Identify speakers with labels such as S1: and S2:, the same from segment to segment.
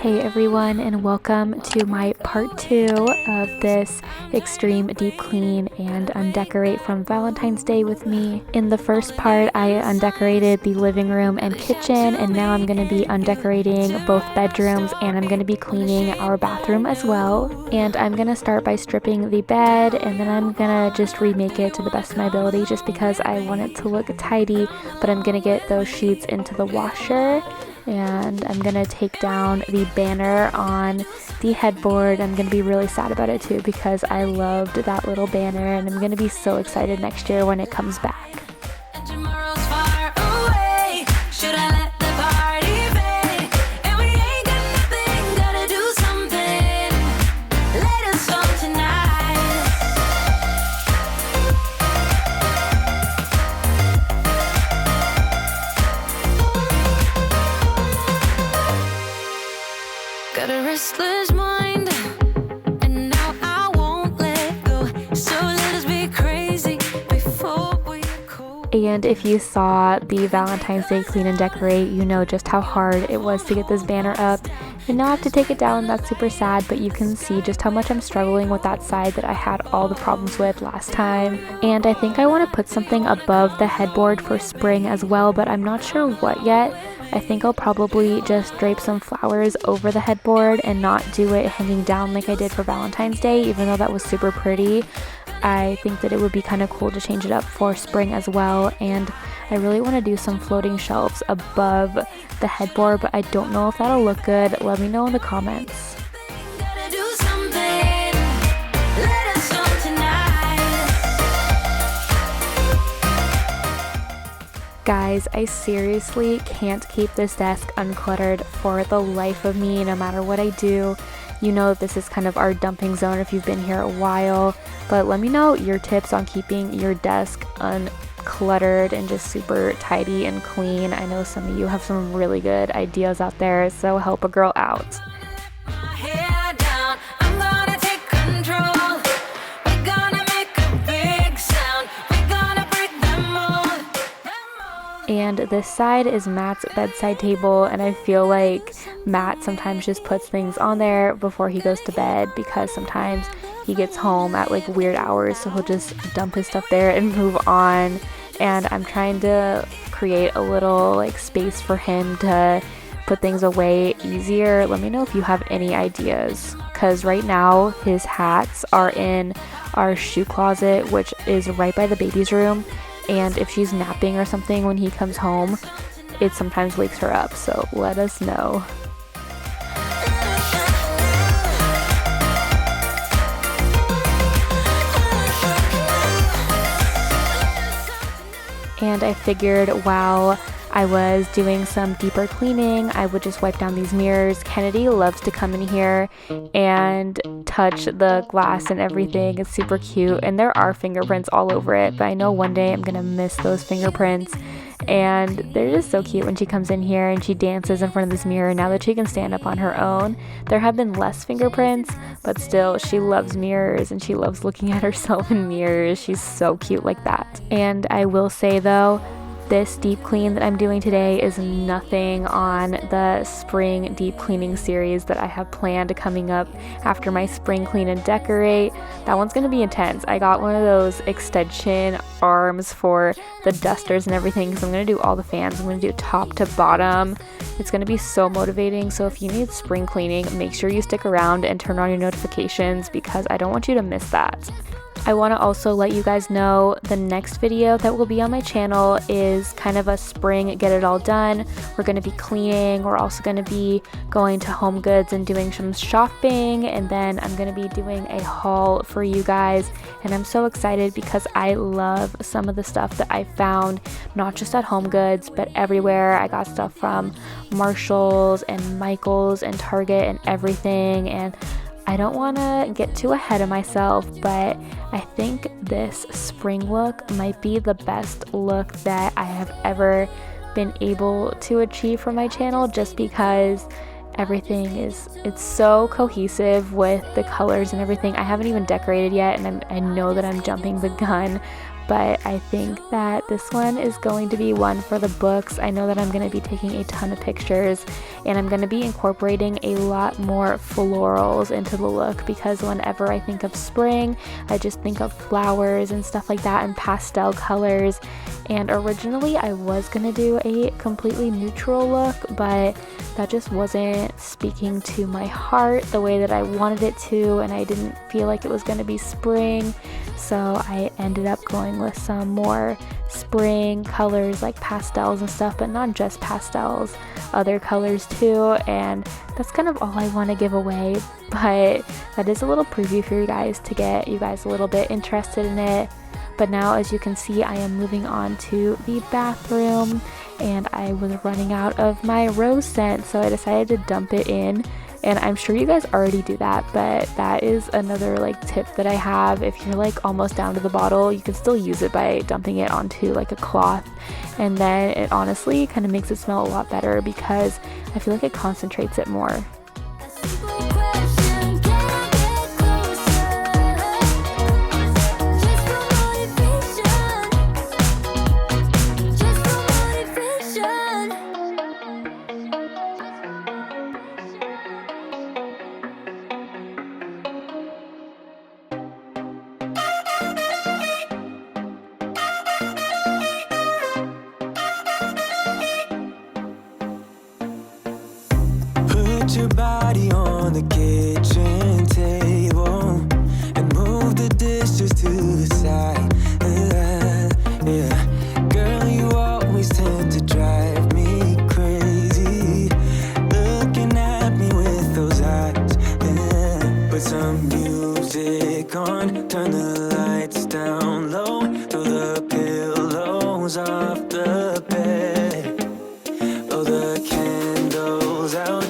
S1: Hey everyone, and welcome to my part 2 of this extreme deep clean and undecorate from Valentine's Day with me. In the first part, I undecorated the living room and kitchen, and now I'm going to be undecorating both bedrooms, and I'm going to be cleaning our bathroom as well. And I'm going to start by stripping the bed, and then I'm going to just remake it to the best of my ability just because I want it to look tidy, but I'm going to get those sheets into the washer. And I'm gonna take down the banner on the headboard. I'm gonna be really sad about it too because I loved that little banner, and I'm gonna be so excited next year when it comes back.
S2: Got a restless mind, and now I won't let go. So let us be crazy before we are cold.
S1: And if you saw the Valentine's Day clean and decorate, you know just how hard it was to get this banner up. And now I have to take it down. That's super sad, but you can see just how much I'm struggling with that side that I had all the problems with last time. And I think I want to put something above the headboard for spring as well, but I'm not sure what yet. I think I'll probably just drape some flowers over the headboard and not do it hanging down like I did for Valentine's Day, even though that was super pretty. I think that it would be kind of cool to change it up for spring as well, and I really want to do some floating shelves above the headboard, but I don't know if that'll look good. Let me know in the comments. Guys, I seriously can't keep this desk uncluttered for the life of me, no matter what I do. You know this is kind of our dumping zone if you've been here a while, but let me know your tips on keeping your desk uncluttered and just super tidy and clean. I know some of you have some really good ideas out there, so help a girl out. And this side is Matt's bedside table, and I feel like Matt sometimes just puts things on there before he goes to bed because sometimes he gets home at like weird hours, so he'll just dump his stuff there and move on. And I'm trying to create a little like space for him to put things away easier. Let me know if you have any ideas, because right now his hats are in our shoe closet, which is right by the baby's room. And if she's napping or something when he comes home, it sometimes wakes her up, so let us know. And I figured while I was doing some deeper cleaning, I would just wipe down these mirrors. Kennedy loves to come in here and touch the glass and everything. It's super cute, and there are fingerprints all over it, but I know one day I'm gonna miss those fingerprints. And they're just so cute when she comes in here and she dances in front of this mirror now that she can stand up on her own. There have been less fingerprints, but still she loves mirrors and she loves looking at herself in mirrors. She's so cute like that. And I will say though, this deep clean that I'm doing today is nothing on the spring deep cleaning series that I have planned coming up after my spring clean and decorate. That one's going to be intense. I got one of those extension arms for the dusters and everything, so I'm going to do all the fans. I'm going to do top to bottom. It's going to be so motivating. So if you need spring cleaning, make sure you stick around and turn on your notifications because I don't want you to miss that. I want to also let you guys know the next video that will be on my channel is kind of a spring get it all done. We're going to be cleaning. We're also going to be going to Home Goods and doing some shopping, and then I'm going to be doing a haul for you guys. And I'm so excited because I love some of the stuff that I found, not just at Home Goods but everywhere. I got stuff from Marshall's and Michael's and Target and everything, and I don't want to get too ahead of myself, but I think this spring look might be the best look that I have ever been able to achieve for my channel, just because everything it's so cohesive with the colors and everything. I haven't even decorated yet, and I know that I'm jumping the gun, but I think that this one is going to be one for the books. I know that I'm going to be taking a ton of pictures, and I'm going to be incorporating a lot more florals into the look, because whenever I think of spring, I just think of flowers and stuff like that and pastel colors. And originally I was going to do a completely neutral look, but that just wasn't speaking to my heart the way that I wanted it to, and I didn't feel like it was going to be spring. So I ended up going with some more spring colors like pastels and stuff, but not just pastels, other colors too. And that's kind of all I want to give away, but that is a little preview for you guys to get you guys a little bit interested in it. But now, as you can see, I am moving on to the bathroom, and I was running out of my rose scent, so I decided to dump it in. And I'm sure you guys already do that, but that is another like tip that I have. If you're like almost down to the bottle, you can still use it by dumping it onto like a cloth, and then it honestly kind of makes it smell a lot better, because I feel like it concentrates it more.
S3: Put your body on the kitchen table and move the dishes to the side. Yeah. Girl, you always tend to drive me crazy, looking at me with those eyes. Yeah. Put some music on, turn the lights down low, throw the pillows off the bed, blow the candles out.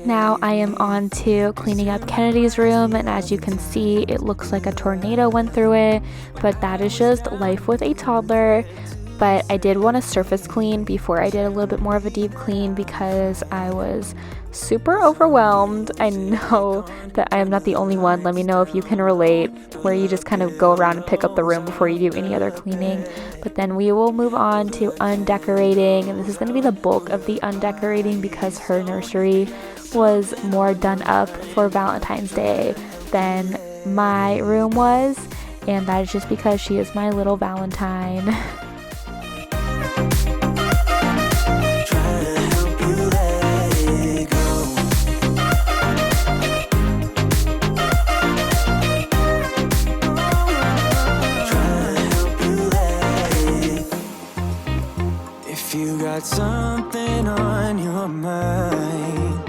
S1: Now I am on to cleaning up Kennedy's room, and as you can see, it looks like a tornado went through it, but that is just life with a toddler. But I did want to surface clean before I did a little bit more of a deep clean, because I was super overwhelmed. I know that I am not the only one. Let me know if you can relate, where you just kind of go around and pick up the room before you do any other cleaning. But then we will move on to undecorating, and this is going to be the bulk of the undecorating, because her nursery was more done up for Valentine's Day than my room was, and that is just because she is my little Valentine.
S3: If you got something on your mind.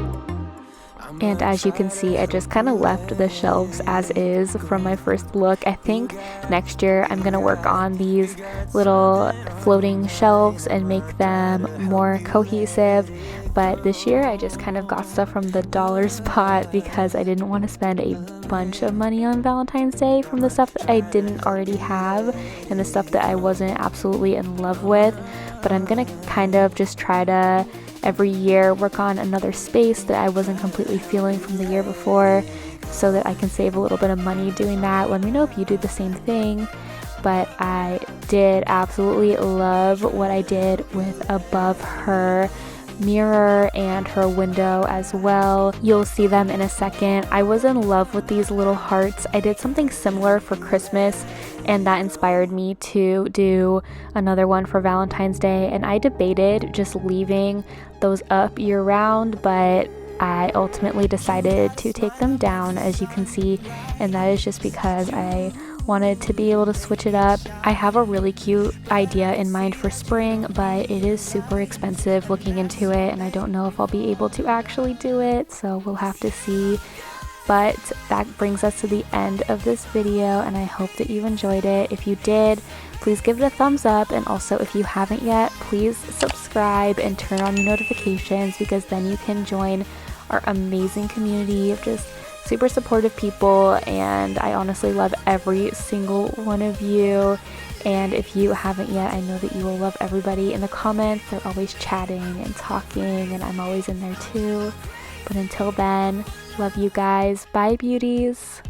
S1: And as you can see, I just kind of left the shelves as is from my first look. I think next year I'm going to work on these little floating shelves and make them more cohesive. But this year I just kind of got stuff from the dollar spot, because I didn't want to spend a bunch of money on Valentine's Day from the stuff that I didn't already have and the stuff that I wasn't absolutely in love with. But I'm going to kind of just try to every year work on another space that I wasn't completely feeling from the year before, so that I can save a little bit of money doing that. Let me know if you do the same thing. But I did absolutely love what I did with above her mirror and her window as well. You'll see them in a second. I was in love with these little hearts. I did something similar for Christmas, and that inspired me to do another one for Valentine's Day, and I debated just leaving those up year round, but I ultimately decided to take them down, as you can see, and that is just because I wanted to be able to switch it up. I have a really cute idea in mind for spring, but it is super expensive looking into it, and I don't know if I'll be able to actually do it, so we'll have to see. But that brings us to the end of this video, and I hope that you enjoyed it. If you did, please give it a thumbs up, and also if you haven't yet, please subscribe and turn on your notifications, because then you can join our amazing community of just super supportive people, and I honestly love every single one of you. And if you haven't yet, I know that you will love everybody in the comments. They're always chatting and talking, and I'm always in there too. But until then, love you guys. Bye, beauties.